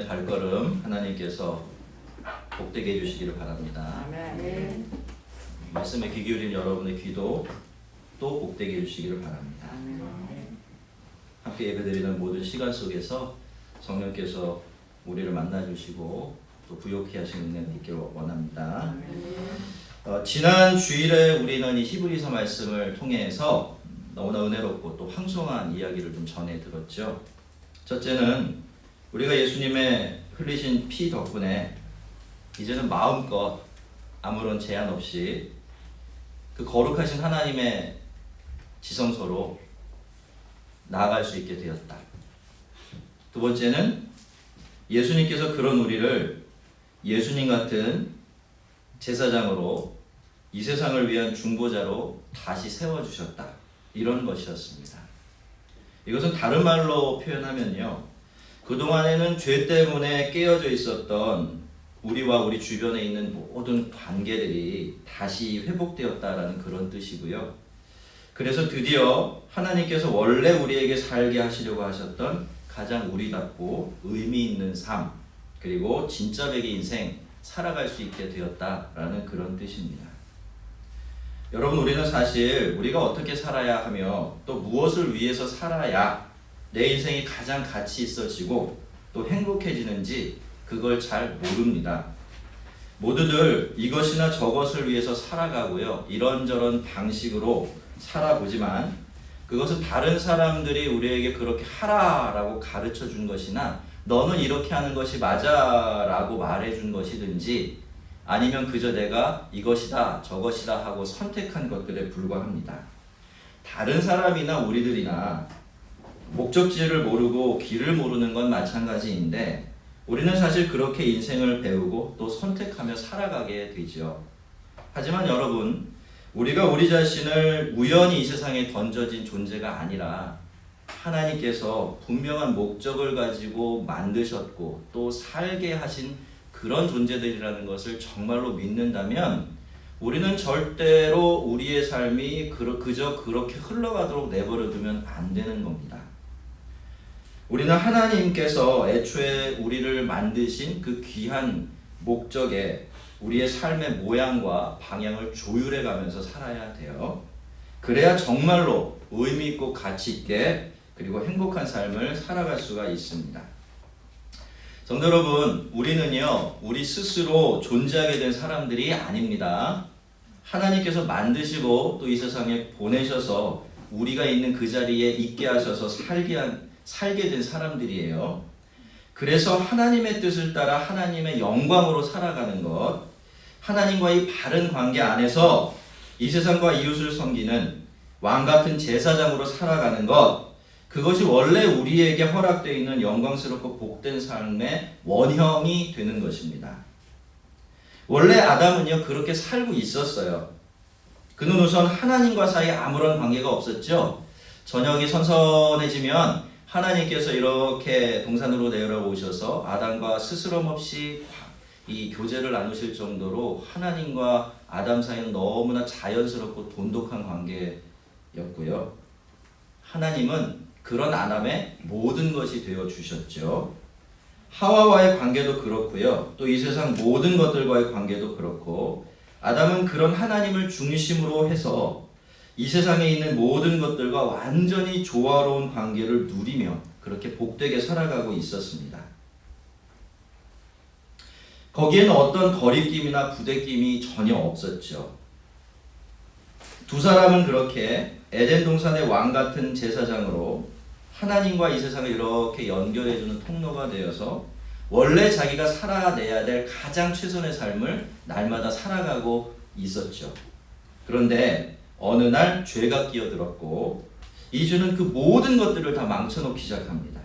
여러분의 발걸음 하나님께서 복되게 해주시기를 바랍니다. 아멘. 말씀에 귀 기울인 여러분의 귀도 또 복되게 해주시기를 바랍니다. 아멘. 함께 예배드리는 모든 시간 속에서 성령께서 우리를 만나주시고 또 부욕케 하시는 은혜 있기를 원합니다. 지난 주일에 우리는 이 히브리서 말씀을 통해서 너무나 은혜롭고 또 황송한 이야기를 좀 전해 들었죠. 첫째는 우리가 예수님의 흘리신 피 덕분에 이제는 마음껏 아무런 제한 없이 그 거룩하신 하나님의 지성소로 나아갈 수 있게 되었다. 두 번째는 예수님께서 그런 우리를 예수님 같은 제사장으로 이 세상을 위한 중보자로 다시 세워주셨다. 이런 것이었습니다. 이것은 다른 말로 표현하면요, 그동안에는 죄 때문에 깨어져 있었던 우리와 우리 주변에 있는 모든 관계들이 다시 회복되었다라는 그런 뜻이고요. 그래서 드디어 하나님께서 원래 우리에게 살게 하시려고 하셨던 가장 우리답고 의미 있는 삶, 그리고 진짜 백의 인생 살아갈 수 있게 되었다라는 그런 뜻입니다. 여러분, 우리는 사실 우리가 어떻게 살아야 하며 또 무엇을 위해서 살아야 내 인생이 가장 가치 있어지고 또 행복해지는지 그걸 잘 모릅니다. 모두들 이것이나 저것을 위해서 살아가고요, 이런저런 방식으로 살아보지만 그것은 다른 사람들이 우리에게 그렇게 하라라고 가르쳐 준 것이나 너는 이렇게 하는 것이 맞아 라고 말해 준 것이든지 아니면 그저 내가 이것이다 저것이다 하고 선택한 것들에 불과합니다. 다른 사람이나 우리들이나 목적지를 모르고 길을 모르는 건 마찬가지인데 우리는 사실 그렇게 인생을 배우고 또 선택하며 살아가게 되죠. 하지만 여러분, 우리가 우리 자신을 우연히 이 세상에 던져진 존재가 아니라 하나님께서 분명한 목적을 가지고 만드셨고 또 살게 하신 그런 존재들이라는 것을 정말로 믿는다면 우리는 절대로 우리의 삶이 그저 그렇게 흘러가도록 내버려 두면 안 되는 겁니다. 우리는 하나님께서 애초에 우리를 만드신 그 귀한 목적에 우리의 삶의 모양과 방향을 조율해 가면서 살아야 돼요. 그래야 정말로 의미 있고 가치 있게 그리고 행복한 삶을 살아갈 수가 있습니다. 성도 여러분, 우리는요, 우리 스스로 존재하게 된 사람들이 아닙니다. 하나님께서 만드시고 또 이 세상에 보내셔서 우리가 있는 그 자리에 있게 하셔서 살게 된 사람들이에요. 그래서 하나님의 뜻을 따라 하나님의 영광으로 살아가는 것, 하나님과의 바른 관계 안에서 이 세상과 이웃을 섬기는 왕같은 제사장으로 살아가는 것, 그것이 원래 우리에게 허락되어 있는 영광스럽고 복된 삶의 원형이 되는 것입니다. 원래 아담은요, 그렇게 살고 있었어요. 그는 우선 하나님과 사이에 아무런 관계가 없었죠. 저녁이 선선해지면 하나님께서 이렇게 동산으로 내려오셔서 아담과 스스럼 없이 이 교제를 나누실 정도로 하나님과 아담 사이는 너무나 자연스럽고 돈독한 관계였고요. 하나님은 그런 아담의 모든 것이 되어 주셨죠. 하와와의 관계도 그렇고요. 또 이 세상 모든 것들과의 관계도 그렇고, 아담은 그런 하나님을 중심으로 해서 이 세상에 있는 모든 것들과 완전히 조화로운 관계를 누리며 그렇게 복되게 살아가고 있었습니다. 거기에는 어떤 거리낌이나 부대낌이 전혀 없었죠. 두 사람은 그렇게 에덴 동산의 왕 같은 제사장으로 하나님과 이 세상을 이렇게 연결해주는 통로가 되어서 원래 자기가 살아내야 될 가장 최선의 삶을 날마다 살아가고 있었죠. 그런데 어느 날 죄가 끼어들었고 이 죄는 그 모든 것들을 다 망쳐놓기 시작합니다.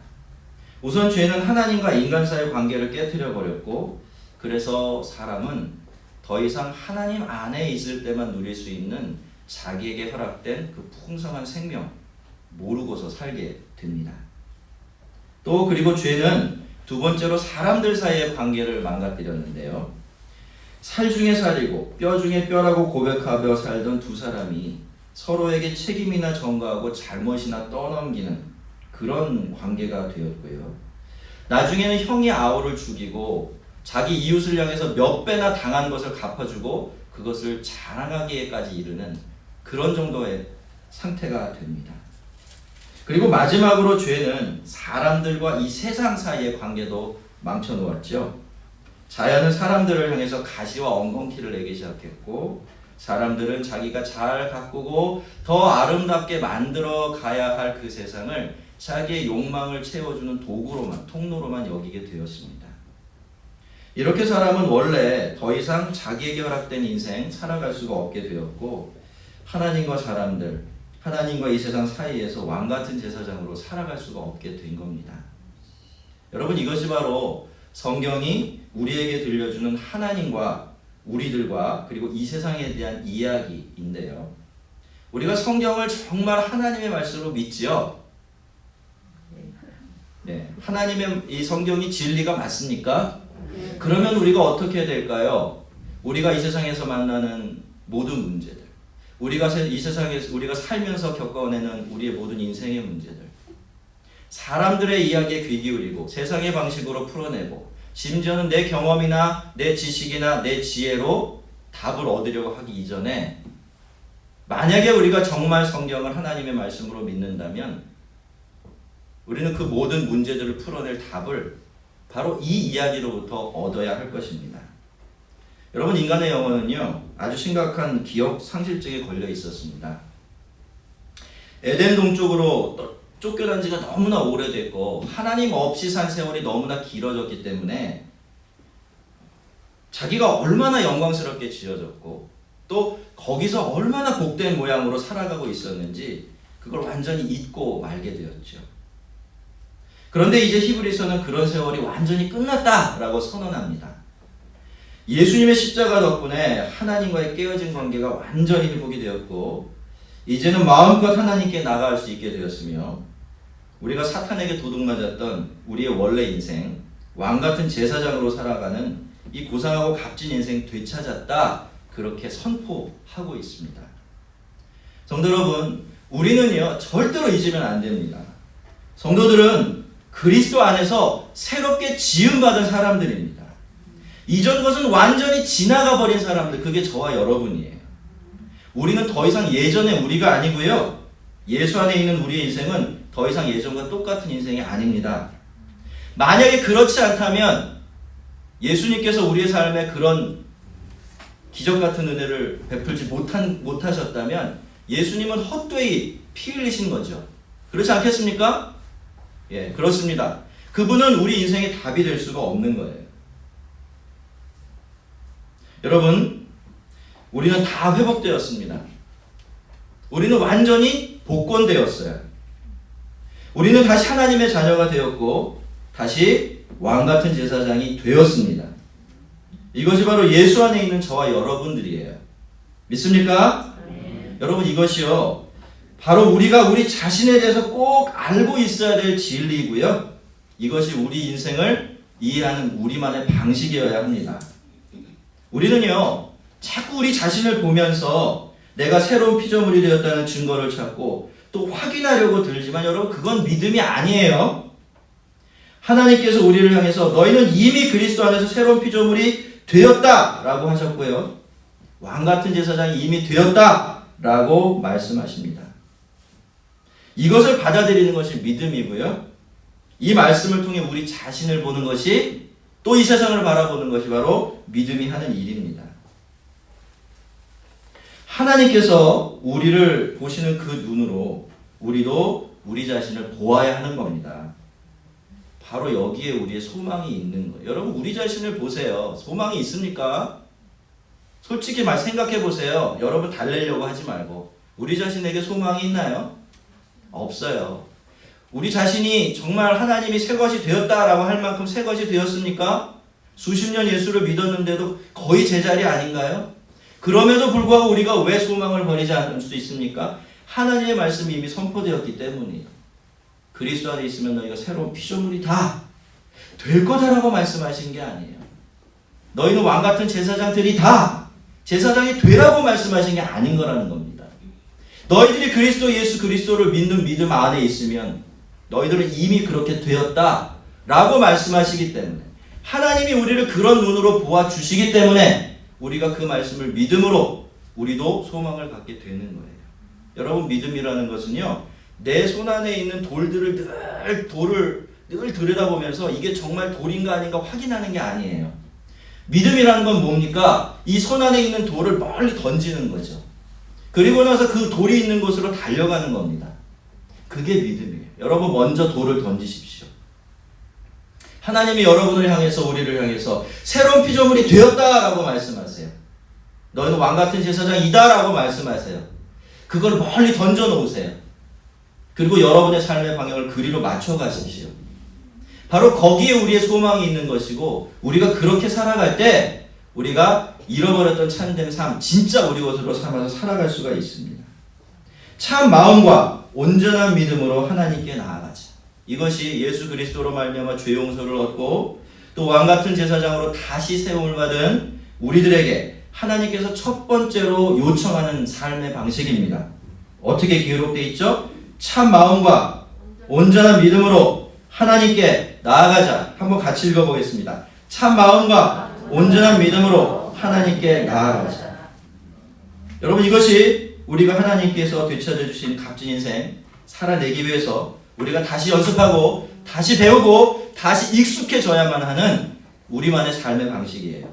우선 죄는 하나님과 인간 사이의 관계를 깨트려 버렸고, 그래서 사람은 더 이상 하나님 안에 있을 때만 누릴 수 있는 자기에게 허락된 그 풍성한 생명 모르고서 살게 됩니다. 또 그리고 죄는 두 번째로 사람들 사이의 관계를 망가뜨렸는데요. 살 중에 살이고 뼈 중에 뼈라고 고백하며 살던 두 사람이 서로에게 책임이나 전가하고 잘못이나 떠넘기는 그런 관계가 되었고요. 나중에는 형이 아우를 죽이고 자기 이웃을 향해서 몇 배나 당한 것을 갚아주고 그것을 자랑하기에까지 이르는 그런 정도의 상태가 됩니다. 그리고 마지막으로 죄는 사람들과 이 세상 사이의 관계도 망쳐놓았죠. 자연은 사람들을 향해서 가시와 엉겅퀴를 내기 시작했고 사람들은 자기가 잘 가꾸고 더 아름답게 만들어 가야 할 그 세상을 자기의 욕망을 채워주는 도구로만, 통로로만 여기게 되었습니다. 이렇게 사람은 원래 더 이상 자기에게 허락된 인생 살아갈 수가 없게 되었고 하나님과 사람들, 하나님과 이 세상 사이에서 왕같은 제사장으로 살아갈 수가 없게 된 겁니다. 여러분, 이것이 바로 성경이 우리에게 들려주는 하나님과 우리들과 그리고 이 세상에 대한 이야기인데요. 우리가 성경을 정말 하나님의 말씀으로 믿지요? 네, 하나님의 이 성경이 진리가 맞습니까? 그러면 우리가 어떻게 해야 될까요? 우리가 이 세상에서 만나는 모든 문제들, 우리가 이 세상에서 우리가 살면서 겪어내는 우리의 모든 인생의 문제들, 사람들의 이야기에 귀 기울이고 세상의 방식으로 풀어내고 심지어는 내 경험이나 내 지식이나 내 지혜로 답을 얻으려고 하기 이전에 만약에 우리가 정말 성경을 하나님의 말씀으로 믿는다면 우리는 그 모든 문제들을 풀어낼 답을 바로 이 이야기로부터 얻어야 할 것입니다. 여러분, 인간의 영혼은요 아주 심각한 기억 상실증에 걸려 있었습니다. 에덴 동쪽으로 쫓겨난 지가 너무나 오래됐고 하나님 없이 산 세월이 너무나 길어졌기 때문에 자기가 얼마나 영광스럽게 지어졌고 또 거기서 얼마나 복된 모양으로 살아가고 있었는지 그걸 완전히 잊고 말게 되었죠. 그런데 이제 히브리서는 그런 세월이 완전히 끝났다라고 선언합니다. 예수님의 십자가 덕분에 하나님과의 깨어진 관계가 완전히 회복이 되었고 이제는 마음껏 하나님께 나아갈 수 있게 되었으며 우리가 사탄에게 도둑맞았던 우리의 원래 인생, 왕같은 제사장으로 살아가는 이 고상하고 값진 인생 되찾았다, 그렇게 선포하고 있습니다. 성도 여러분, 우리는요 절대로 잊으면 안 됩니다. 성도들은 그리스도 안에서 새롭게 지음받은 사람들입니다. 이전 것은 완전히 지나가 버린 사람들, 그게 저와 여러분이에요. 우리는 더 이상 예전의 우리가 아니고요, 예수 안에 있는 우리의 인생은 더 이상 예전과 똑같은 인생이 아닙니다. 만약에 그렇지 않다면 예수님께서 우리의 삶에 그런 기적 같은 은혜를 베풀지 못하셨다면 예수님은 헛되이 피 흘리신 거죠. 그렇지 않겠습니까? 예, 그렇습니다. 그분은 우리 인생의 답이 될 수가 없는 거예요. 여러분, 우리는 다 회복되었습니다. 우리는 완전히 복권되었어요. 우리는 다시 하나님의 자녀가 되었고 다시 왕같은 제사장이 되었습니다. 이것이 바로 예수 안에 있는 저와 여러분들이에요. 믿습니까? 여러분, 이것이요 바로 우리가 우리 자신에 대해서 꼭 알고 있어야 될 진리이고요, 이것이 우리 인생을 이해하는 우리만의 방식이어야 합니다. 우리는요 자꾸 우리 자신을 보면서 내가 새로운 피조물이 되었다는 증거를 찾고 또 확인하려고 들지만 여러분, 그건 믿음이 아니에요. 하나님께서 우리를 향해서 너희는 이미 그리스도 안에서 새로운 피조물이 되었다라고 하셨고요, 왕같은 제사장이 이미 되었다라고 말씀하십니다. 이것을 받아들이는 것이 믿음이고요, 이 말씀을 통해 우리 자신을 보는 것이, 또 이 세상을 바라보는 것이 바로 믿음이 하는 일입니다. 하나님께서 우리를 보시는 그 눈으로 우리도 우리 자신을 보아야 하는 겁니다. 바로 여기에 우리의 소망이 있는 거예요. 여러분, 우리 자신을 보세요. 소망이 있습니까? 솔직히 말 생각해 보세요. 여러분, 달래려고 하지 말고. 우리 자신에게 소망이 있나요? 없어요. 우리 자신이 정말 하나님이 새 것이 되었다라고 할 만큼 새 것이 되었습니까? 수십 년 예수를 믿었는데도 거의 제자리 아닌가요? 그럼에도 불구하고 우리가 왜 소망을 버리지 않을 수 있습니까? 하나님의 말씀이 이미 선포되었기 때문이에요. 그리스도 안에 있으면 너희가 새로운 피조물이다, 될 거다라고 말씀하신 게 아니에요. 너희는 왕같은 제사장들이다, 제사장이 되라고 말씀하신 게 아닌 거라는 겁니다. 너희들이 그리스도 예수 그리스도를 믿는 믿음 안에 있으면 너희들은 이미 그렇게 되었다라고 라고 말씀하시기 때문에, 하나님이 우리를 그런 눈으로 보아주시기 때문에 우리가 그 말씀을 믿음으로 우리도 소망을 갖게 되는 거예요. 여러분, 믿음이라는 것은요, 내 손안에 있는 돌을 늘 들여다보면서 이게 정말 돌인가 아닌가 확인하는 게 아니에요. 믿음이라는 건 뭡니까? 이 손안에 있는 돌을 멀리 던지는 거죠. 그리고 나서 그 돌이 있는 곳으로 달려가는 겁니다. 그게 믿음이에요. 여러분, 먼저 돌을 던지십시오. 하나님이 여러분을 향해서, 우리를 향해서 새로운 피조물이 되었다라고 말씀하세요. 너희는 왕같은 제사장이다 라고 말씀하세요. 그걸 멀리 던져 놓으세요. 그리고 여러분의 삶의 방향을 그리로 맞춰 가십시오. 바로 거기에 우리의 소망이 있는 것이고, 우리가 그렇게 살아갈 때 우리가 잃어버렸던 참된 삶, 진짜 우리 것으로 삼아서 살아갈 수가 있습니다. 참 마음과 온전한 믿음으로 하나님께 나아가자. 이것이 예수 그리스도로 말미암아 죄 용서를 얻고 또 왕같은 제사장으로 다시 세움을 받은 우리들에게 하나님께서 첫 번째로 요청하는 삶의 방식입니다. 어떻게 기록되어 있죠? 참 마음과 온전한 믿음으로 하나님께 나아가자. 한번 같이 읽어보겠습니다. 참 마음과 온전한 믿음으로 하나님께 나아가자. 여러분, 이것이 우리가 하나님께서 되찾아 주신 값진 인생 살아내기 위해서 우리가 다시 연습하고 다시 배우고 다시 익숙해져야만 하는 우리만의 삶의 방식이에요.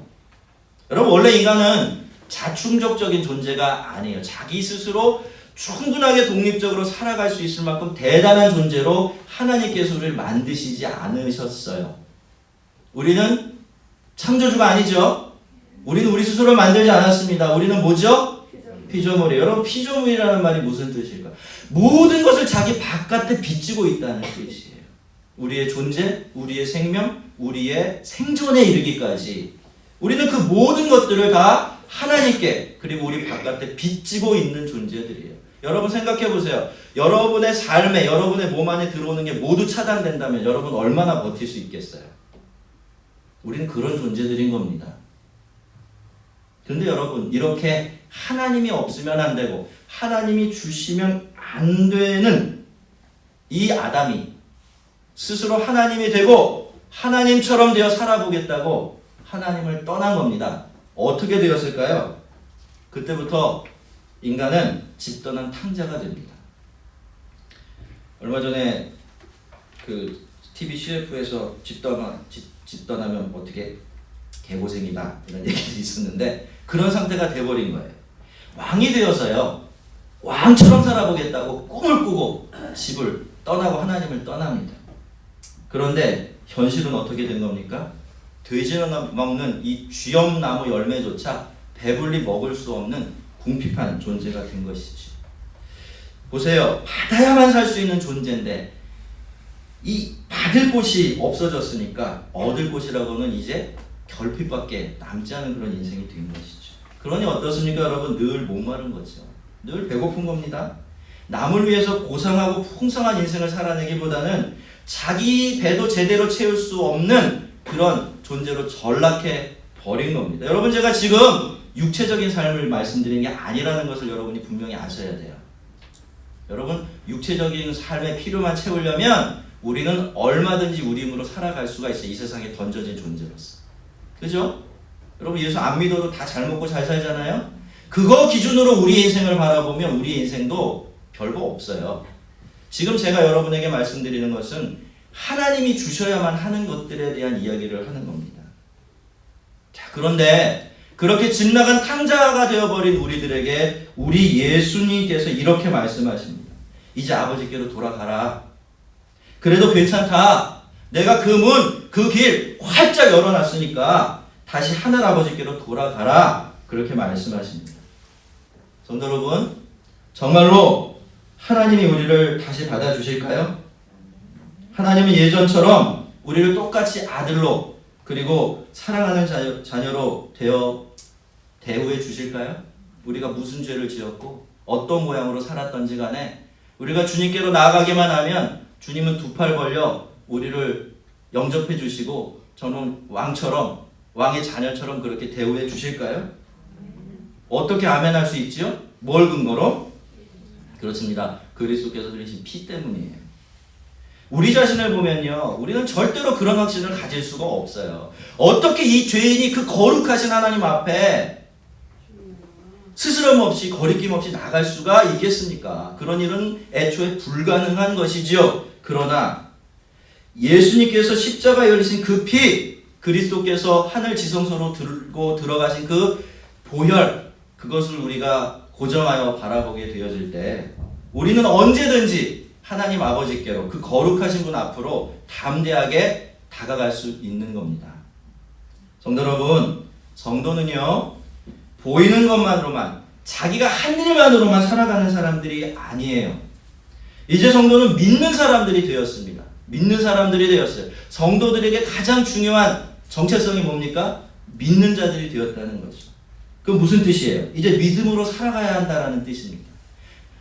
여러분, 원래 인간은 자충적적인 존재가 아니에요. 자기 스스로 충분하게 독립적으로 살아갈 수 있을 만큼 대단한 존재로 하나님께서 우리를 만드시지 않으셨어요. 우리는 창조주가 아니죠. 우리는 우리 스스로 만들지 않았습니다. 우리는 뭐죠? 피조물이에요. 여러분, 피조물이라는 말이 무슨 뜻일까? 모든 것을 자기 바깥에 비치고 있다는 뜻이에요. 우리의 존재, 우리의 생명, 우리의 생존에 이르기까지 우리는 그 모든 것들을 다 하나님께, 그리고 우리 바깥에 비치고 있는 존재들이에요. 여러분, 생각해 보세요. 여러분의 삶에, 여러분의 몸 안에 들어오는 게 모두 차단된다면 여러분 얼마나 버틸 수 있겠어요? 우리는 그런 존재들인 겁니다. 그런데 여러분, 이렇게 하나님이 없으면 안 되고 하나님이 주시면 안 되는 이 아담이 스스로 하나님이 되고 하나님처럼 되어 살아보겠다고 하나님을 떠난 겁니다. 어떻게 되었을까요? 그때부터 인간은 집 떠난 탕자가 됩니다. 얼마 전에 그 TV CF에서 집 떠나면 어떻게 개고생이다 이런 얘기도 있었는데, 그런 상태가 돼버린 거예요. 왕이 되어서요, 왕처럼 살아보겠다고 꿈을 꾸고 집을 떠나고 하나님을 떠납니다. 그런데 현실은 어떻게 된 겁니까? 돼지가 먹는 이 쥐엄나무 열매조차 배불리 먹을 수 없는 궁핍한 존재가 된 것이죠. 보세요. 받아야만 살 수 있는 존재인데 이 받을 곳이 없어졌으니까 얻을 곳이라고는 이제 결핍밖에 남지 않은 그런 인생이 된 것이죠. 그러니 어떻습니까, 여러분? 늘 목마른 거죠. 늘 배고픈 겁니다. 남을 위해서 고상하고 풍성한 인생을 살아내기보다는 자기 배도 제대로 채울 수 없는 그런 존재로 전락해 버린 겁니다. 여러분, 제가 지금 육체적인 삶을 말씀드리는 게 아니라는 것을 여러분이 분명히 아셔야 돼요. 여러분, 육체적인 삶의 필요만 채우려면 우리는 얼마든지 우리 힘으로 살아갈 수가 있어요. 이 세상에 던져진 존재로서. 그죠? 여러분, 예수 안 믿어도 다 잘 먹고 잘 살잖아요? 그거 기준으로 우리 인생을 바라보면 우리 인생도 별거 없어요. 지금 제가 여러분에게 말씀드리는 것은 하나님이 주셔야만 하는 것들에 대한 이야기를 하는 겁니다. 자, 그런데 그렇게 집 나간 탕자가 되어버린 우리들에게 우리 예수님께서 이렇게 말씀하십니다. 이제 아버지께로 돌아가라. 그래도 괜찮다. 내가 그 문, 그 길 활짝 열어놨으니까 다시 하늘 아버지께로 돌아가라. 그렇게 말씀하십니다. 성도 여러분, 정말로 하나님이 우리를 다시 받아주실까요? 하나님은 예전처럼 우리를 똑같이 아들로 그리고 사랑하는 자녀로 되어 대우해 주실까요? 우리가 무슨 죄를 지었고 어떤 모양으로 살았던지 간에 우리가 주님께로 나아가기만 하면 주님은 두 팔 벌려 우리를 영접해 주시고 저는 왕처럼, 왕의 자녀처럼 그렇게 대우해 주실까요? 어떻게 아멘할 수 있지요? 뭘 근거로? 그렇습니다. 그리스도께서 흘리신 피 때문이에요. 우리 자신을 보면요, 우리는 절대로 그런 확신을 가질 수가 없어요. 어떻게 이 죄인이 그 거룩하신 하나님 앞에 스스럼 없이 거리낌 없이 나갈 수가 있겠습니까? 그런 일은 애초에 불가능한 것이지요. 그러나 예수님께서 십자가에 흘리신 그 피, 그리스도께서 하늘 지성소로 들고 들어가신 그 보혈, 그것을 우리가 고정하여 바라보게 되어질 때 우리는 언제든지 하나님 아버지께로 그 거룩하신 분 앞으로 담대하게 다가갈 수 있는 겁니다. 성도 여러분, 성도는요, 보이는 것만으로만, 자기가 한 일만으로만 살아가는 사람들이 아니에요. 이제 성도는 믿는 사람들이 되었습니다. 믿는 사람들이 되었어요. 성도들에게 가장 중요한 정체성이 뭡니까? 믿는 자들이 되었다는 거죠. 그건 무슨 뜻이에요? 이제 믿음으로 살아가야 한다는 뜻입니다.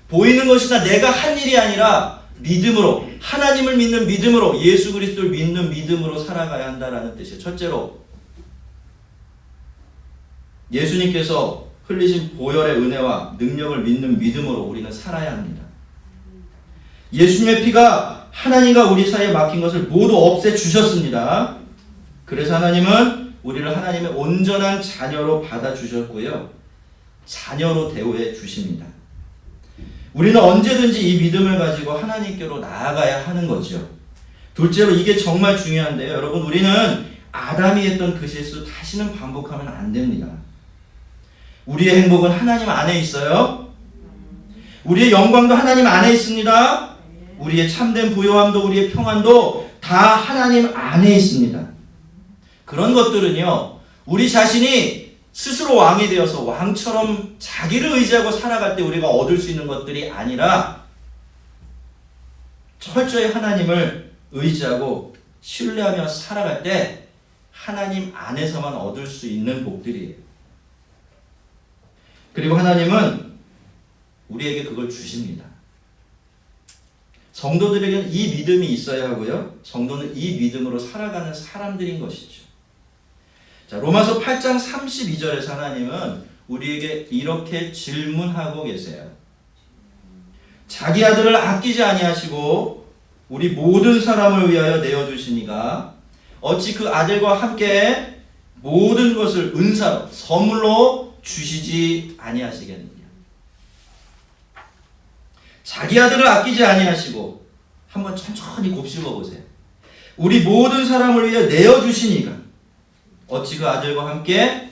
보이는 것이나 내가 한 일이 아니라 믿음으로, 하나님을 믿는 믿음으로, 예수 그리스도를 믿는 믿음으로 살아가야 한다는 뜻이에요. 첫째로, 예수님께서 흘리신 보혈의 은혜와 능력을 믿는 믿음으로 우리는 살아야 합니다. 예수님의 피가 하나님과 우리 사이에 막힌 것을 모두 없애주셨습니다. 그래서 하나님은 우리를 하나님의 온전한 자녀로 받아주셨고요, 자녀로 대우해 주십니다. 우리는 언제든지 이 믿음을 가지고 하나님께로 나아가야 하는 거죠. 둘째로, 이게 정말 중요한데요. 여러분, 우리는 아담이 했던 그 실수 다시는 반복하면 안 됩니다. 우리의 행복은 하나님 안에 있어요. 우리의 영광도 하나님 안에 있습니다. 우리의 참된 부요함도 우리의 평안도 다 하나님 안에 있습니다. 그런 것들은요, 우리 자신이 스스로 왕이 되어서 왕처럼 자기를 의지하고 살아갈 때 우리가 얻을 수 있는 것들이 아니라 철저히 하나님을 의지하고 신뢰하며 살아갈 때 하나님 안에서만 얻을 수 있는 복들이에요. 그리고 하나님은 우리에게 그걸 주십니다. 성도들에게는 이 믿음이 있어야 하고요, 성도는 이 믿음으로 살아가는 사람들인 것이죠. 자, 로마서 8장 32절에서 하나님은 우리에게 이렇게 질문하고 계세요. 자기 아들을 아끼지 아니하시고 우리 모든 사람을 위하여 내어주시니가 어찌 그 아들과 함께 모든 것을 은사로 선물로 주시지 아니하시겠느냐. 자기 아들을 아끼지 아니하시고, 한번 천천히 곱씹어 보세요. 우리 모든 사람을 위해 내어주시니가 어찌 그 아들과 함께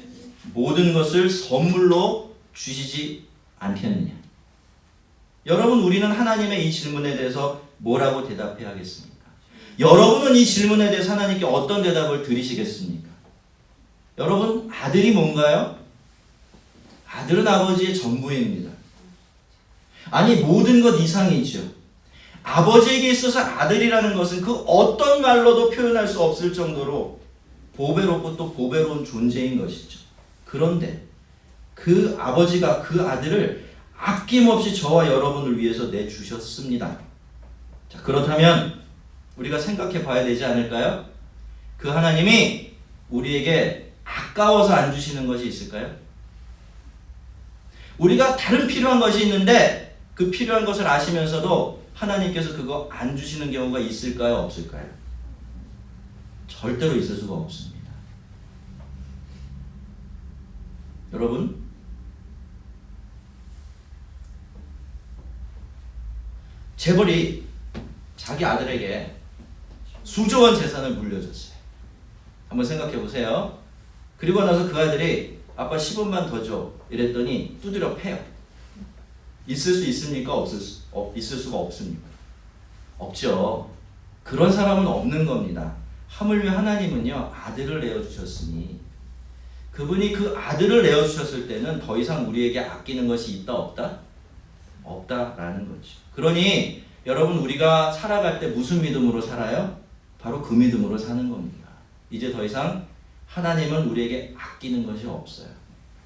모든 것을 선물로 주시지 않겠느냐. 여러분, 우리는 하나님의 이 질문에 대해서 뭐라고 대답해야 하겠습니까? 여러분은 이 질문에 대해서 하나님께 어떤 대답을 드리시겠습니까? 여러분, 아들이 뭔가요? 아들은 아버지의 전부입니다. 아니, 모든 것 이상이죠. 아버지에게 있어서 아들이라는 것은 그 어떤 말로도 표현할 수 없을 정도로 보배롭고 또 보배로운 존재인 것이죠. 그런데 그 아버지가 그 아들을 아낌없이 저와 여러분을 위해서 내주셨습니다. 자, 그렇다면 우리가 생각해 봐야 되지 않을까요? 그 하나님이 우리에게 아까워서 안 주시는 것이 있을까요? 우리가 다른 필요한 것이 있는데 그 필요한 것을 아시면서도 하나님께서 그거 안 주시는 경우가 있을까요? 없을까요? 절대로 있을 수가 없습니다. 여러분, 재벌이 자기 아들에게 수조 원 재산을 물려줬어요. 한번 생각해 보세요. 그리고 나서 그 아들이 아빠 10원만 더 줘 이랬더니 두드려 패요. 있을 수 있습니까? 있을 수가 없습니까? 없죠. 그런 사람은 없는 겁니다. 하물며 하나님은요, 아들을 내어주셨으니 그분이 그 아들을 내어주셨을 때는 더 이상 우리에게 아끼는 것이 있다 없다? 없다라는 거죠. 그러니 여러분, 우리가 살아갈 때 무슨 믿음으로 살아요? 바로 그 믿음으로 사는 겁니다. 이제 더 이상 하나님은 우리에게 아끼는 것이 없어요.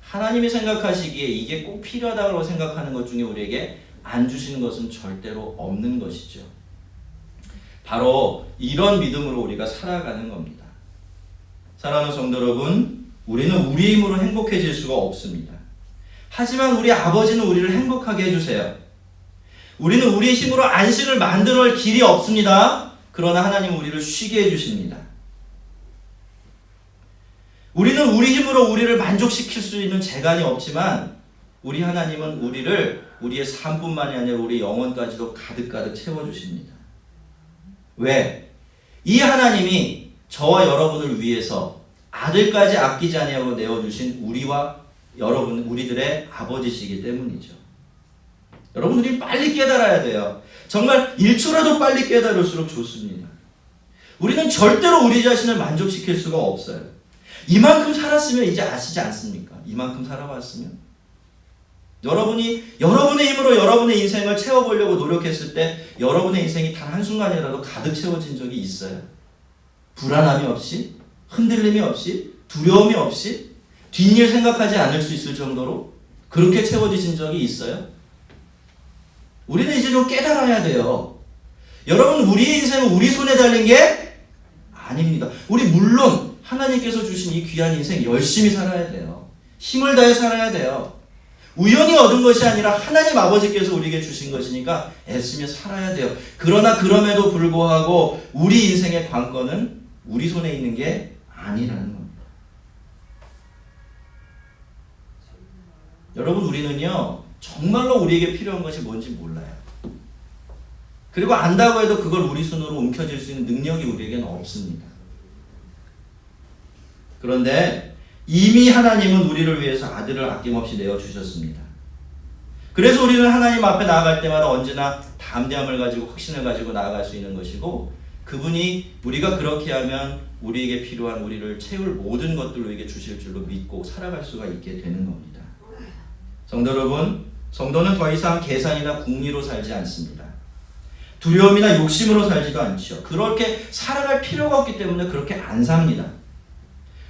하나님이 생각하시기에 이게 꼭 필요하다고 생각하는 것 중에 우리에게 안 주시는 것은 절대로 없는 것이죠. 바로 이런 믿음으로 우리가 살아가는 겁니다. 사랑하는 성도 여러분, 우리는 우리 힘으로 행복해질 수가 없습니다. 하지만 우리 아버지는 우리를 행복하게 해주세요. 우리는 우리의 힘으로 안식을 만들어낼 길이 없습니다. 그러나 하나님은 우리를 쉬게 해주십니다. 우리는 우리 힘으로 우리를 만족시킬 수 있는 재간이 없지만 우리 하나님은 우리를 우리의 삶뿐만이 아니라 우리 영혼까지도 가득가득 채워주십니다. 왜? 이 하나님이 저와 여러분을 위해서 아들까지 아끼지 아니하고 내어주신 우리와 여러분, 우리들의 아버지시기 때문이죠. 여러분들이 빨리 깨달아야 돼요. 정말 1초라도 빨리 깨달을수록 좋습니다. 우리는 절대로 우리 자신을 만족시킬 수가 없어요. 이만큼 살았으면 이제 아시지 않습니까? 이만큼 살아봤으면. 여러분이 여러분의 힘으로 여러분의 인생을 채워보려고 노력했을 때 여러분의 인생이 단 한순간이라도 가득 채워진 적이 있어요. 불안함이 없이, 흔들림이 없이, 두려움이 없이, 뒷일 생각하지 않을 수 있을 정도로 그렇게 채워지신 적이 있어요? 우리는 이제 좀 깨달아야 돼요. 여러분, 우리의 인생은 우리 손에 달린 게 아닙니다. 우리 물론 하나님께서 주신 이 귀한 인생 열심히 살아야 돼요. 힘을 다해 살아야 돼요. 우연히 얻은 것이 아니라 하나님 아버지께서 우리에게 주신 것이니까 애쓰며 살아야 돼요. 그러나 그럼에도 불구하고 우리 인생의 관건은 우리 손에 있는 게 아니라는 겁니다. 여러분, 우리는요 정말로 우리에게 필요한 것이 뭔지 몰라요. 그리고 안다고 해도 그걸 우리 손으로 움켜쥘 수 있는 능력이 우리에게는 없습니다. 그런데 이미 하나님은 우리를 위해서 아들을 아낌없이 내어주셨습니다. 그래서 우리는 하나님 앞에 나아갈 때마다 언제나 담대함을 가지고 확신을 가지고 나아갈 수 있는 것이고, 그분이 우리가 그렇게 하면 우리에게 필요한 우리를 채울 모든 것들을 우리에게 주실 줄로 믿고 살아갈 수가 있게 되는 겁니다. 성도 여러분, 성도는 더 이상 계산이나 궁리로 살지 않습니다. 두려움이나 욕심으로 살지도 않죠. 그렇게 살아갈 필요가 없기 때문에 그렇게 안 삽니다.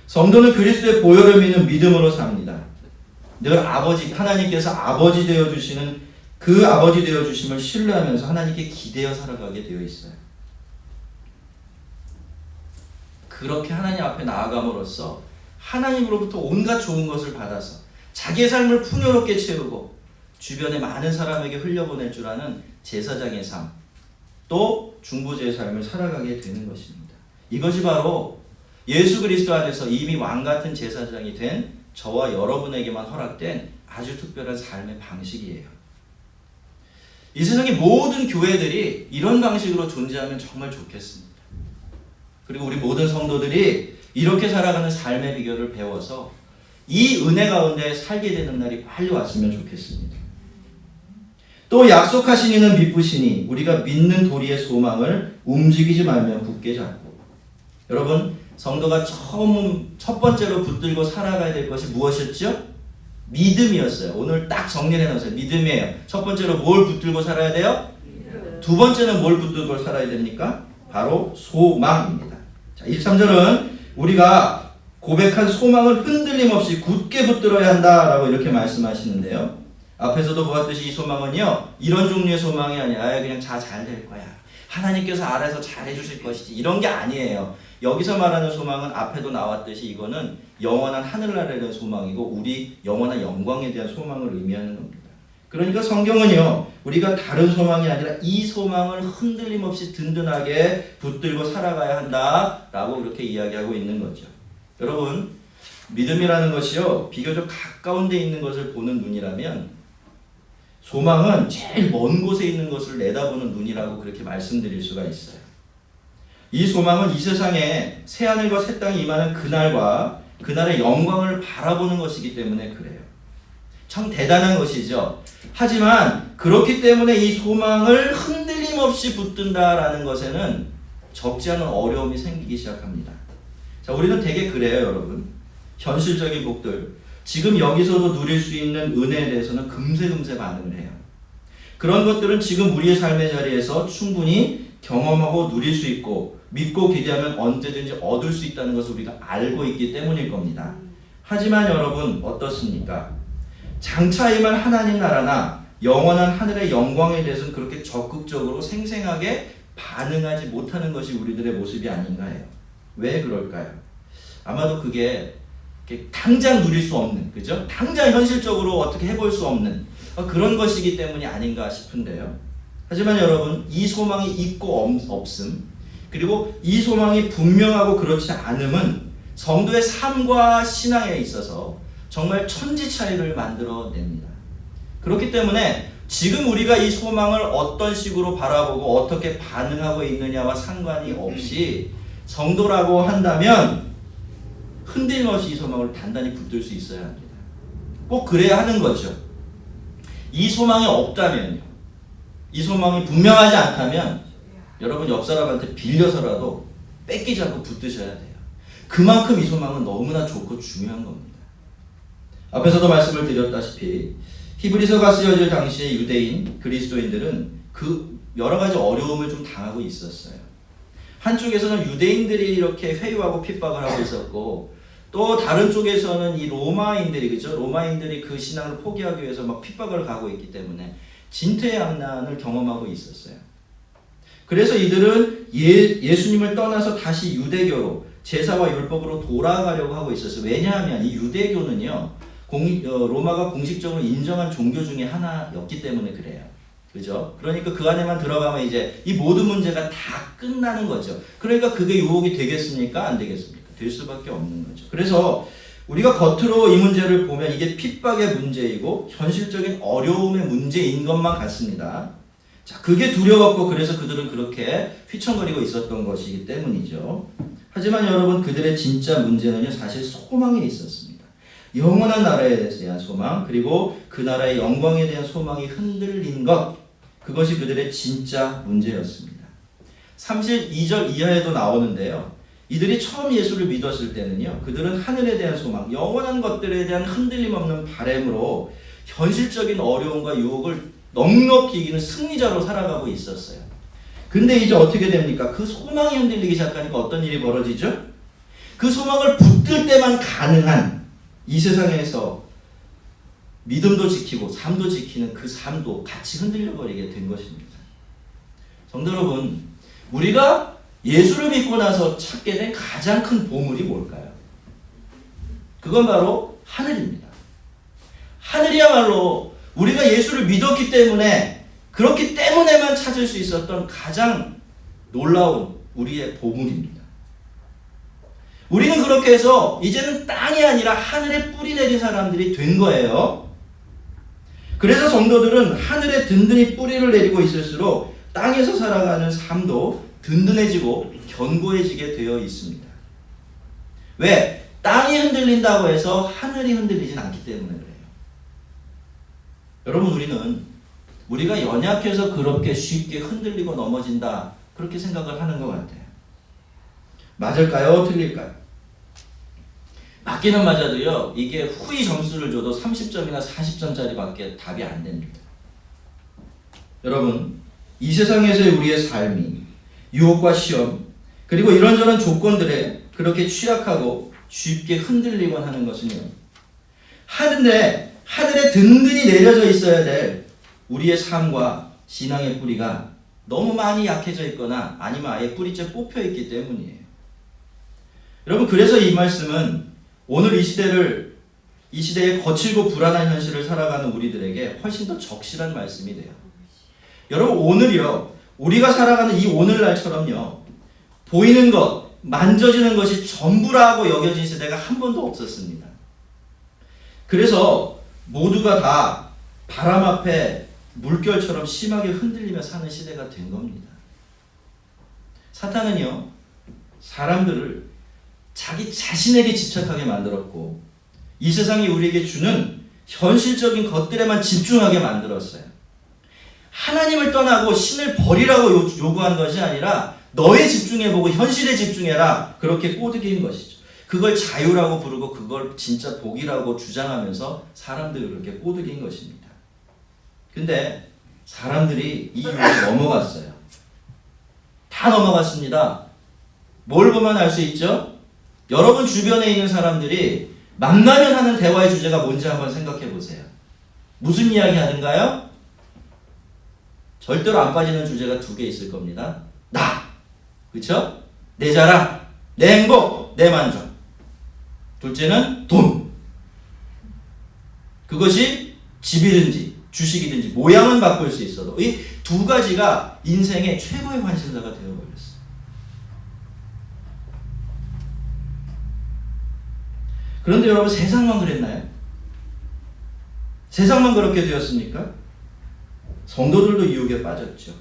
성도는 그리스도의 보혈을 믿는 믿음으로 삽니다. 늘 아버지, 하나님께서 아버지 되어주시는 그 아버지 되어주심을 신뢰하면서 하나님께 기대어 살아가게 되어 있어요. 그렇게 하나님 앞에 나아감으로써 하나님으로부터 온갖 좋은 것을 받아서 자기의 삶을 풍요롭게 채우고 주변의 많은 사람에게 흘려보낼 줄 아는 제사장의 삶, 또 중보자의 삶을 살아가게 되는 것입니다. 이것이 바로 예수 그리스도 안에서 이미 왕같은 제사장이 된 저와 여러분에게만 허락된 아주 특별한 삶의 방식이에요. 이 세상의 모든 교회들이 이런 방식으로 존재하면 정말 좋겠습니다. 그리고 우리 모든 성도들이 이렇게 살아가는 삶의 비결을 배워서 이 은혜 가운데 살게 되는 날이 빨리 왔으면 좋겠습니다. 또 약속하신 이는 미쁘시니 우리가 믿는 도리의 소망을 움직이지 말며 굳게 잡고. 여러분, 성도가 첫 번째로 붙들고 살아가야 될 것이 무엇이었죠? 믿음이었어요. 오늘 딱 정리를 해놓으세요. 믿음이에요. 첫 번째로 뭘 붙들고 살아야 돼요? 두 번째는 뭘 붙들고 살아야 됩니까? 바로 소망입니다. 자, 23절은 우리가 고백한 소망을 흔들림 없이 굳게 붙들어야 한다라고 이렇게 말씀하시는데요. 앞에서도 보았듯이 이 소망은요, 이런 종류의 소망이 아니라 그냥 잘 될 거야, 하나님께서 알아서 잘해주실 것이지, 이런 게 아니에요. 여기서 말하는 소망은 앞에도 나왔듯이 이거는 영원한 하늘나라에 대한 소망이고 우리 영원한 영광에 대한 소망을 의미하는 겁니다. 그러니까 성경은요, 우리가 다른 소망이 아니라 이 소망을 흔들림 없이 든든하게 붙들고 살아가야 한다라고 이렇게 이야기하고 있는 거죠. 여러분, 믿음이라는 것이요, 비교적 가까운 데 있는 것을 보는 눈이라면 소망은 제일 먼 곳에 있는 것을 내다보는 눈이라고 그렇게 말씀드릴 수가 있어요. 이 소망은 이 세상에 새하늘과 새 땅이 임하는 그날과 그날의 영광을 바라보는 것이기 때문에 그래요. 참 대단한 것이죠. 하지만 그렇기 때문에 이 소망을 흔들림 없이 붙든다라는 것에는 적지 않은 어려움이 생기기 시작합니다. 자, 우리는 되게 그래요, 여러분. 현실적인 복들, 지금 여기서도 누릴 수 있는 은혜에 대해서는 금세 반응을 해요. 그런 것들은 지금 우리의 삶의 자리에서 충분히 경험하고 누릴 수 있고 믿고 기대하면 언제든지 얻을 수 있다는 것을 우리가 알고 있기 때문일 겁니다. 하지만 여러분, 어떻습니까? 장차 임할 하나님 나라나 영원한 하늘의 영광에 대해서는 그렇게 적극적으로 생생하게 반응하지 못하는 것이 우리들의 모습이 아닌가 해요. 왜 그럴까요? 아마도 그게 당장 누릴 수 없는, 그죠? 당장 현실적으로 어떻게 해볼 수 없는 그런 것이기 때문이 아닌가 싶은데요. 하지만 여러분, 이 소망이 있고 없음, 그리고 이 소망이 분명하고 그렇지 않음은 성도의 삶과 신앙에 있어서 정말 천지 차이를 만들어냅니다. 그렇기 때문에 지금 우리가 이 소망을 어떤 식으로 바라보고 어떻게 반응하고 있느냐와 상관이 없이 성도라고 한다면 흔들림 없이 이 소망을 단단히 붙들 수 있어야 합니다. 꼭 그래야 하는 거죠. 이 소망이 없다면요, 이 소망이 분명하지 않다면 여러분 옆 사람한테 빌려서라도 뺏기지 않고 붙드셔야 돼요. 그만큼 이 소망은 너무나 좋고 중요한 겁니다. 앞에서도 말씀을 드렸다시피 히브리서가 쓰여질 당시에 유대인 그리스도인들은 그 여러 가지 어려움을 좀 당하고 있었어요. 한쪽에서는 유대인들이 이렇게 회유하고 핍박을 하고 있었고, 또 다른 쪽에서는 이 로마인들이, 그죠? 로마인들이 그 신앙을 포기하기 위해서 막 핍박을 가고 있기 때문에 진퇴양난을 경험하고 있었어요. 그래서 이들은 예수님을 떠나서 다시 유대교로, 제사와 율법으로 돌아가려고 하고 있었어요. 왜냐하면 이 유대교는요, 로마가 공식적으로 인정한 종교 중에 하나였기 때문에 그래요. 그죠? 그러니까 그 안에만 들어가면 이제 이 모든 문제가 다 끝나는 거죠. 그러니까 그게 유혹이 되겠습니까? 안 되겠습니까? 될 수밖에 없는 거죠. 그래서 우리가 겉으로 이 문제를 보면 이게 핍박의 문제이고 현실적인 어려움의 문제인 것만 같습니다. 자, 그게 두려웠고 그래서 그들은 그렇게 휘청거리고 있었던 것이기 때문이죠. 하지만 여러분, 그들의 진짜 문제는요, 사실 소망에 있었습니다. 영원한 나라에 대한 소망, 그리고 그 나라의 영광에 대한 소망이 흔들린 것, 그것이 그들의 진짜 문제였습니다. 32절 이하에도 나오는데요, 이들이 처음 예수를 믿었을 때는요, 그들은 하늘에 대한 소망, 영원한 것들에 대한 흔들림 없는 바람으로 현실적인 어려움과 유혹을 넉넉히 이기는 승리자로 살아가고 있었어요. 근데 이제 어떻게 됩니까? 그 소망이 흔들리기 시작하니까 어떤 일이 벌어지죠? 그 소망을 붙들 때만 가능한 이 세상에서 믿음도 지키고 삶도 지키는 그 삶도 같이 흔들려 버리게 된 것입니다. 성도 여러분, 우리가 예수를 믿고 나서 찾게 된 가장 큰 보물이 뭘까요? 그건 바로 하늘입니다. 하늘이야말로 우리가 예수를 믿었기 때문에, 그렇기 때문에만 찾을 수 있었던 가장 놀라운 우리의 보물입니다. 우리는 그렇게 해서 이제는 땅이 아니라 하늘에 뿌리 내린 사람들이 된 거예요. 그래서 성도들은 하늘에 든든히 뿌리를 내리고 있을수록 땅에서 살아가는 삶도 든든해지고 견고해지게 되어 있습니다. 왜? 땅이 흔들린다고 해서 하늘이 흔들리진 않기 때문에 그래요. 여러분, 우리가 연약해서 그렇게 쉽게 흔들리고 넘어진다, 그렇게 생각을 하는 것 같아요. 맞을까요? 틀릴까요? 맞기는 맞아도요, 이게 후위 점수를 줘도 30점이나 40점짜리밖에 답이 안 됩니다. 여러분, 이 세상에서의 우리의 삶이 유혹과 시험, 그리고 이런저런 조건들에 그렇게 취약하고 쉽게 흔들리곤 하는 것은요, 하늘에 든든히 내려져 있어야 될 우리의 삶과 신앙의 뿌리가 너무 많이 약해져 있거나 아니면 아예 뿌리째 뽑혀 있기 때문이에요. 여러분, 그래서 이 말씀은 오늘 이 시대의 거칠고 불안한 현실을 살아가는 우리들에게 훨씬 더 적실한 말씀이 돼요. 여러분, 오늘이요, 우리가 살아가는 이 오늘날처럼요, 보이는 것, 만져지는 것이 전부라고 여겨진 세대가 한 번도 없었습니다. 그래서 모두가 다 바람 앞에 물결처럼 심하게 흔들리며 사는 시대가 된 겁니다. 사탄은요, 사람들을 자기 자신에게 집착하게 만들었고, 이 세상이 우리에게 주는 현실적인 것들에만 집중하게 만들었어요. 하나님을 떠나고 신을 버리라고 요구한 것이 아니라 너에 집중해보고 현실에 집중해라, 그렇게 꼬드긴 것이죠. 그걸 자유라고 부르고 그걸 진짜 복이라고 주장하면서 사람들을 그렇게 꼬드긴 것입니다. 근데 사람들이 이 유혹에 넘어갔어요. 다 넘어갔습니다. 뭘 보면 알 수 있죠? 여러분 주변에 있는 사람들이 만나면 하는 대화의 주제가 뭔지 한번 생각해 보세요. 무슨 이야기 하는가요? 절대로 안 빠지는 주제가 두 개 있을 겁니다. 나, 그쵸? 내 자랑, 내 행복, 내 만족. 둘째는 돈. 그것이 집이든지 주식이든지 모양은 바꿀 수 있어도 이 두 가지가 인생의 최고의 관심사가 되어버렸어요. 그런데 여러분 세상만 그랬나요? 세상만 그렇게 되었습니까? 성도들도 유혹에 빠졌죠.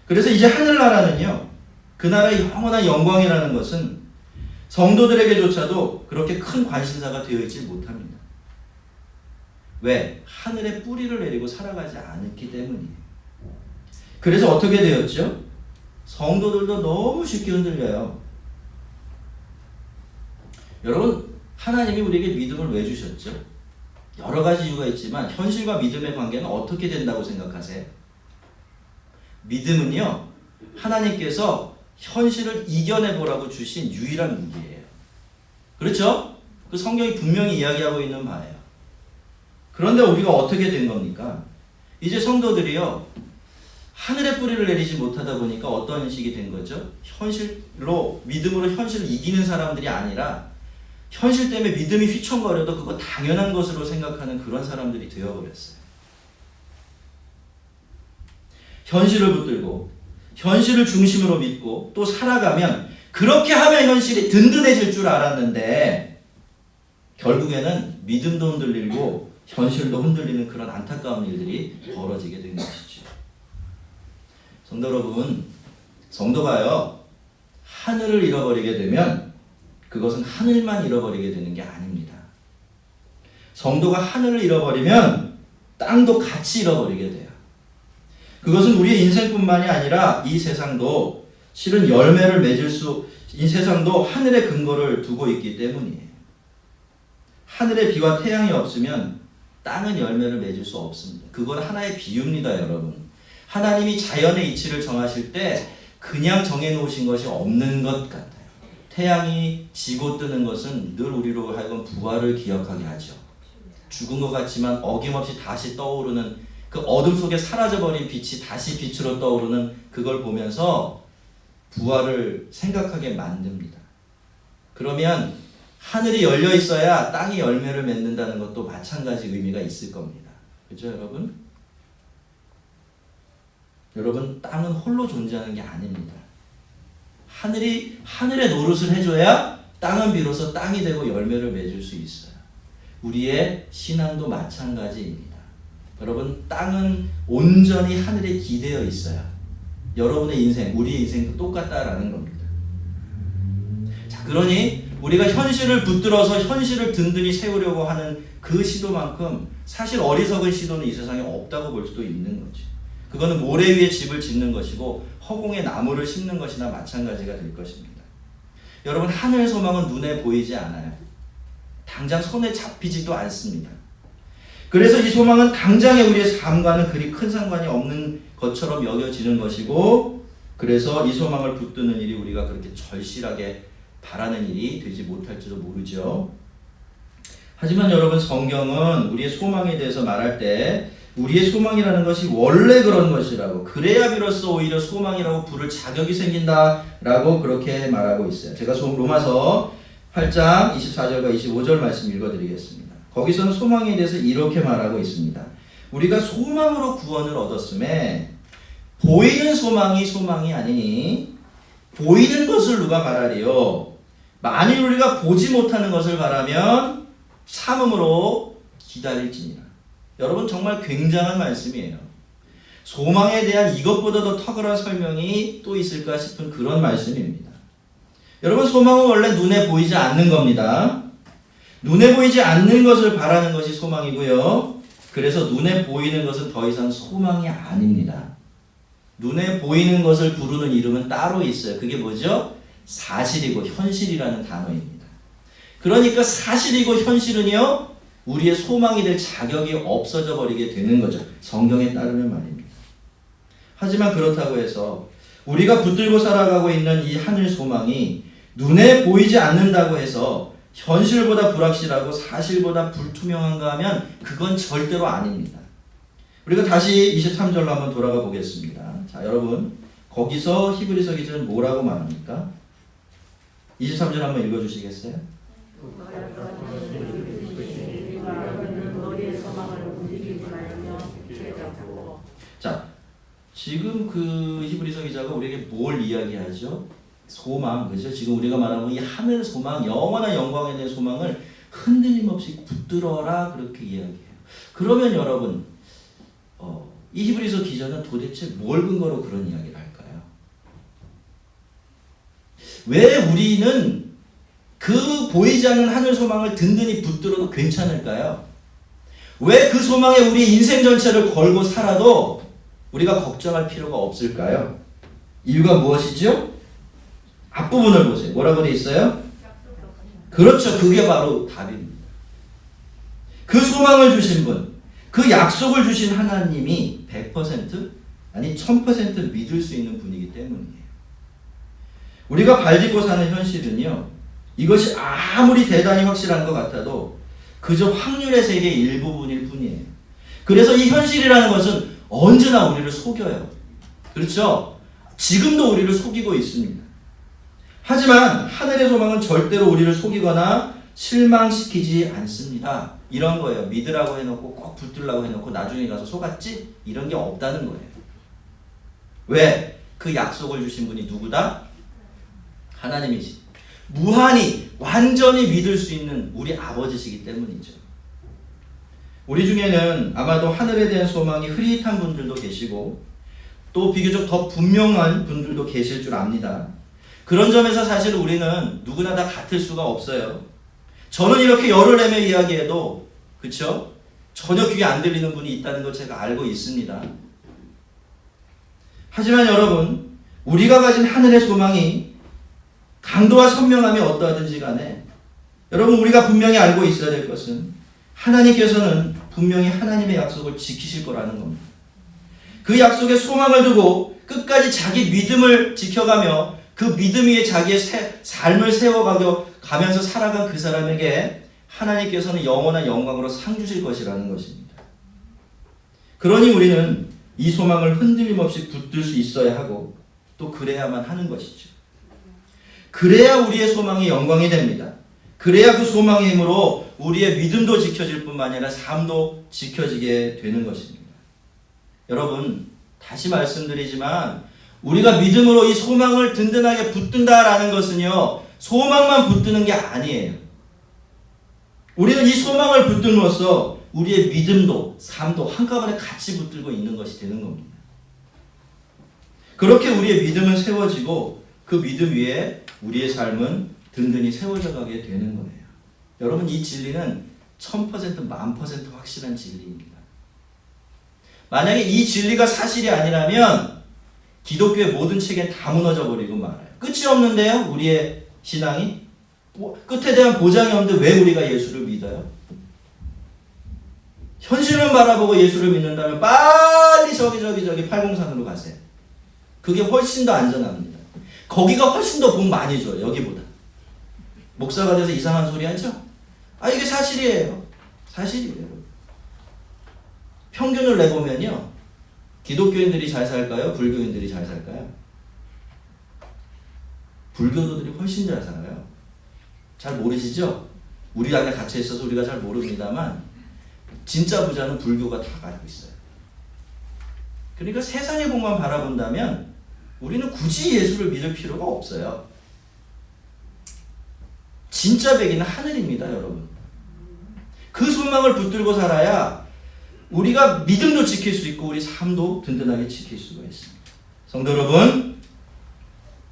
그래서 이제 하늘나라는요, 그 나라의 영원한 영광이라는 것은 성도들에게조차도 그렇게 큰 관심사가 되어 있지 못합니다. 왜? 하늘에 뿌리를 내리고 살아가지 않았기 때문이에요. 그래서 어떻게 되었죠? 성도들도 너무 쉽게 흔들려요. 여러분, 하나님이 우리에게 믿음을 왜 주셨죠? 여러 가지 이유가 있지만 현실과 믿음의 관계는 어떻게 된다고 생각하세요? 믿음은요, 하나님께서 현실을 이겨내보라고 주신 유일한 무기예요. 그렇죠? 그 성경이 분명히 이야기하고 있는 바예요. 그런데 우리가 어떻게 된 겁니까? 이제 성도들이요, 하늘의 뿌리를 내리지 못하다 보니까 어떤 식이 된 거죠? 현실로, 믿음으로 현실을 이기는 사람들이 아니라 현실 때문에 믿음이 휘청거려도 그거 당연한 것으로 생각하는 그런 사람들이 되어버렸어요. 현실을 붙들고 현실을 중심으로 믿고 또 살아가면 그렇게 하면 현실이 든든해질 줄 알았는데 결국에는 믿음도 흔들리고 현실도 흔들리는 그런 안타까운 일들이 벌어지게 된 것이죠. 성도 여러분, 성도가요, 하늘을 잃어버리게 되면 그것은 하늘만 잃어버리게 되는 게 아닙니다. 성도가 하늘을 잃어버리면 땅도 같이 잃어버리게 돼요. 그것은 우리의 인생뿐만이 아니라 이 세상도 실은 열매를 맺을 이 세상도 하늘의 근거를 두고 있기 때문이에요. 하늘의 비와 태양이 없으면 땅은 열매를 맺을 수 없습니다. 그건 하나의 비유입니다, 여러분. 하나님이 자연의 이치를 정하실 때 그냥 정해놓으신 것이 없는 것 같아요. 태양이 지고 뜨는 것은 늘 우리로 하여금 부활을 기억하게 하죠. 죽은 것 같지만 어김없이 다시 떠오르는 그 어둠 속에 사라져버린 빛이 다시 빛으로 떠오르는 그걸 보면서 부활을 생각하게 만듭니다. 그러면 하늘이 열려 있어야 땅이 열매를 맺는다는 것도 마찬가지 의미가 있을 겁니다. 그렇죠, 여러분? 여러분, 땅은 홀로 존재하는 게 아닙니다. 하늘이 하늘의 노릇을 해줘야 땅은 비로소 땅이 되고 열매를 맺을 수 있어요. 우리의 신앙도 마찬가지입니다. 여러분, 땅은 온전히 하늘에 기대어 있어요. 여러분의 인생, 우리의 인생도 똑같다라는 겁니다. 자, 그러니 우리가 현실을 붙들어서 현실을 든든히 세우려고 하는 그 시도만큼 사실 어리석은 시도는 이 세상에 없다고 볼 수도 있는 거죠. 그거는 모래 위에 집을 짓는 것이고 허공에 나무를 심는 것이나 마찬가지가 될 것입니다. 여러분, 하늘의 소망은 눈에 보이지 않아요. 당장 손에 잡히지도 않습니다. 그래서 이 소망은 당장의 우리의 삶과는 그리 큰 상관이 없는 것처럼 여겨지는 것이고, 그래서 이 소망을 붙드는 일이 우리가 그렇게 절실하게 바라는 일이 되지 못할지도 모르죠. 하지만 여러분, 성경은 우리의 소망에 대해서 말할 때 우리의 소망이라는 것이 원래 그런 것이라고, 그래야 비로소 오히려 소망이라고 부를 자격이 생긴다라고 그렇게 말하고 있어요. 제가 로마서 8장 24절과 25절 말씀 읽어드리겠습니다. 거기서는 소망에 대해서 이렇게 말하고 있습니다. 우리가 소망으로 구원을 얻었음에 보이는 소망이 소망이 아니니 보이는 것을 누가 바라리요? 만일 우리가 보지 못하는 것을 바라면 참음으로 기다릴지니라. 여러분, 정말 굉장한 말씀이에요. 소망에 대한 이것보다 더 탁월한 설명이 또 있을까 싶은 그런 말씀입니다. 여러분, 소망은 원래 눈에 보이지 않는 겁니다. 눈에 보이지 않는 것을 바라는 것이 소망이고요. 그래서 눈에 보이는 것은 더 이상 소망이 아닙니다. 눈에 보이는 것을 부르는 이름은 따로 있어요. 그게 뭐죠? 사실이고 현실이라는 단어입니다. 그러니까 사실이고 현실은요, 우리의 소망이 될 자격이 없어져 버리게 되는 거죠. 성경에 따르면 말입니다. 하지만 그렇다고 해서 우리가 붙들고 살아가고 있는 이 하늘 소망이 눈에 보이지 않는다고 해서 현실보다 불확실하고 사실보다 불투명한가 하면 그건 절대로 아닙니다. 우리가 다시 23절로 한번 돌아가 보겠습니다. 자, 여러분, 거기서 히브리서 기자는 뭐라고 말합니까? 23절 한번 읽어주시겠어요? 자, 지금 그 히브리서 기자가 우리에게 뭘 이야기하죠? 소망, 그죠? 지금 우리가 말하는 이 하늘 소망, 영원한 영광에 대한 소망을 흔들림 없이 붙들어라 그렇게 이야기해요. 그러면 여러분 이 히브리서 기자는 도대체 뭘 근거로 그런 이야기를 할까요? 왜 우리는 그 보이지 않는 하늘 소망을 든든히 붙들어도 괜찮을까요? 왜 그 소망에 우리 인생 전체를 걸고 살아도 우리가 걱정할 필요가 없을까요? 이유가 무엇이죠? 앞부분을 보세요. 뭐라고 되어 있어요? 그렇죠. 그게 바로 답입니다. 그 소망을 주신 분, 그 약속을 주신 하나님이 100% 아니 1000% 믿을 수 있는 분이기 때문이에요. 우리가 발딛고 사는 현실은요, 이것이 아무리 대단히 확실한 것 같아도 그저 확률의 세계의 일부분일 뿐이에요. 그래서 이 현실이라는 것은 언제나 우리를 속여요. 그렇죠? 지금도 우리를 속이고 있습니다. 하지만 하늘의 소망은 절대로 우리를 속이거나 실망시키지 않습니다. 이런 거예요. 믿으라고 해놓고 꼭 붙들라고 해놓고 나중에 가서 속았지? 이런 게 없다는 거예요. 왜? 그 약속을 주신 분이 누구다? 하나님이지. 무한히 완전히 믿을 수 있는 우리 아버지시기 때문이죠. 우리 중에는 아마도 하늘에 대한 소망이 흐릿한 분들도 계시고 또 비교적 더 분명한 분들도 계실 줄 압니다. 그런 점에서 사실 우리는 누구나 다 같을 수가 없어요. 저는 이렇게 열을 내며 이야기해도 그쵸? 전혀 귀에 안 들리는 분이 있다는 걸 제가 알고 있습니다. 하지만 여러분, 우리가 가진 하늘의 소망이 강도와 선명함이 어떠하든지 간에 여러분 우리가 분명히 알고 있어야 될 것은 하나님께서는 분명히 하나님의 약속을 지키실 거라는 겁니다. 그 약속에 소망을 두고 끝까지 자기 믿음을 지켜가며 그 믿음 위에 자기의 삶을 세워가면서 살아간 그 사람에게 하나님께서는 영원한 영광으로 상 주실 것이라는 것입니다. 그러니 우리는 이 소망을 흔들림 없이 붙들 수 있어야 하고 또 그래야만 하는 것이죠. 그래야 우리의 소망이 영광이 됩니다. 그래야 그 소망의 힘으로 우리의 믿음도 지켜질 뿐만 아니라 삶도 지켜지게 되는 것입니다. 여러분, 다시 말씀드리지만 우리가 믿음으로 이 소망을 든든하게 붙든다라는 것은요, 소망만 붙드는 게 아니에요. 우리는 이 소망을 붙듦으로써 우리의 믿음도 삶도 한꺼번에 같이 붙들고 있는 것이 되는 겁니다. 그렇게 우리의 믿음은 세워지고 그 믿음 위에 우리의 삶은 든든히 세워져 가게 되는 거예요. 여러분, 이 진리는 1000% 10,000% 확실한 진리입니다. 만약에 이 진리가 사실이 아니라면 기독교의 모든 체계는 다 무너져 버리고 말아요. 끝이 없는데요, 우리의 신앙이? 끝에 대한 보장이 없는데 왜 우리가 예수를 믿어요? 현실을 바라보고 예수를 믿는다면 빨리 저기 803으로 가세요. 그게 훨씬 더 안전합니다. 거기가 훨씬 더 복 많이 줘요, 여기보다. 목사가 돼서 이상한 소리 하죠? 이게 사실이에요. 사실이에요. 평균을 내보면요, 기독교인들이 잘 살까요? 불교인들이 잘 살까요? 불교도들이 훨씬 잘 살아요. 잘 모르시죠? 우리 안에 갇혀 있어서 우리가 잘 모릅니다만 진짜 부자는 불교가 다 가지고 있어요. 그러니까 세상의 복만 바라본다면 우리는 굳이 예수를 믿을 필요가 없어요. 진짜 백이는 하늘입니다, 여러분. 그 소망을 붙들고 살아야 우리가 믿음도 지킬 수 있고 우리 삶도 든든하게 지킬 수가 있습니다. 성도 여러분,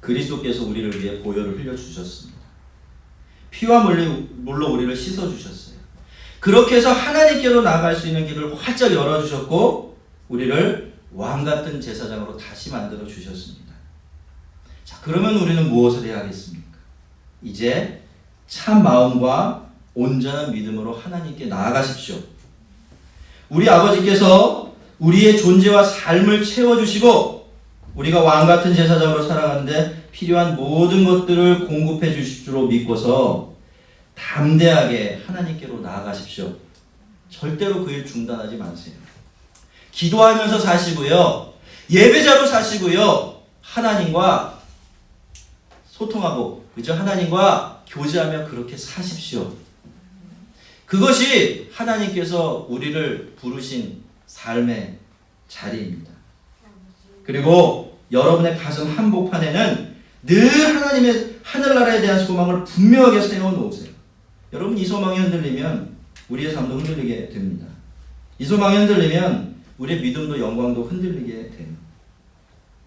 그리스도께서 우리를 위해 보혈을 흘려주셨습니다. 피와 물로 우리를 씻어주셨어요. 그렇게 해서 하나님께로 나아갈 수 있는 길을 활짝 열어주셨고 우리를 왕같은 제사장으로 다시 만들어 주셨습니다. 자, 그러면 우리는 무엇을 해야 하겠습니까? 이제 참 마음과 온전한 믿음으로 하나님께 나아가십시오. 우리 아버지께서 우리의 존재와 삶을 채워주시고 우리가 왕같은 제사장으로 살아가는데 필요한 모든 것들을 공급해 주실 줄로 믿고서 담대하게 하나님께로 나아가십시오. 절대로 그 일 중단하지 마세요. 기도하면서 사시고요. 예배자로 사시고요. 하나님과 소통하고 그죠? 하나님과 교제하며 그렇게 사십시오. 그것이 하나님께서 우리를 부르신 삶의 자리입니다. 그리고 여러분의 가슴 한복판에는 늘 하나님의 하늘나라에 대한 소망을 분명하게 세워놓으세요. 여러분 이 소망이 흔들리면 우리의 삶도 흔들리게 됩니다. 이 소망이 흔들리면 우리의 믿음도 영광도 흔들리게 됩니다.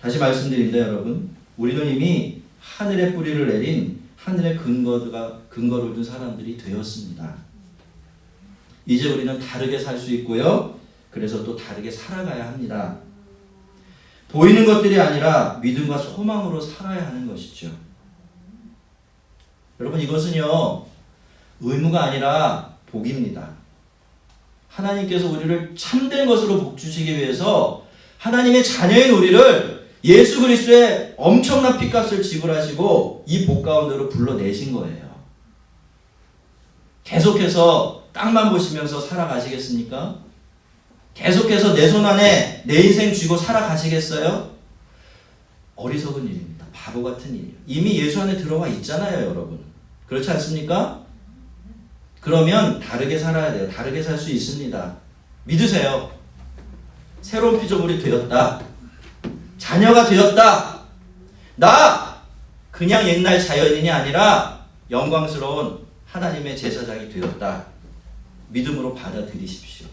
다시 말씀드립니다, 여러분. 우리는 이미 하늘의 뿌리를 내린 하늘의 근거를 둔 사람들이 되었습니다. 이제 우리는 다르게 살 수 있고요. 그래서 또 다르게 살아가야 합니다. 보이는 것들이 아니라 믿음과 소망으로 살아야 하는 것이죠. 여러분 이것은요. 의무가 아니라 복입니다. 하나님께서 우리를 참된 것으로 복 주시기 위해서 하나님의 자녀인 우리를 예수 그리스도의 엄청난 핏값을 지불하시고 이 복 가운데로 불러내신 거예요. 계속해서 땅만 보시면서 살아가시겠습니까? 계속해서 내 손 안에 내 인생 쥐고 살아가시겠어요? 어리석은 일입니다. 바보 같은 일이에요. 이미 예수 안에 들어와 있잖아요, 여러분. 그렇지 않습니까? 그러면 다르게 살아야 돼요. 다르게 살 수 있습니다. 믿으세요. 새로운 피조물이 되었다. 자녀가 되었다. 나 그냥 옛날 자연인이 아니라 영광스러운 하나님의 제사장이 되었다. 믿음으로 받아들이십시오.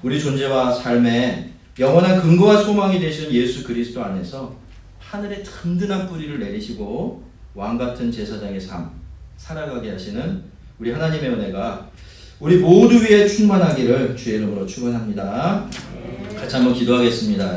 우리 존재와 삶에 영원한 근거와 소망이 되시는 예수 그리스도 안에서 하늘의 든든한 뿌리를 내리시고 왕같은 제사장의 삶 살아가게 하시는 우리 하나님의 은혜가 우리 모두 위에 충만하기를 주의 이름으로 축원합니다. 같이 한번 기도하겠습니다.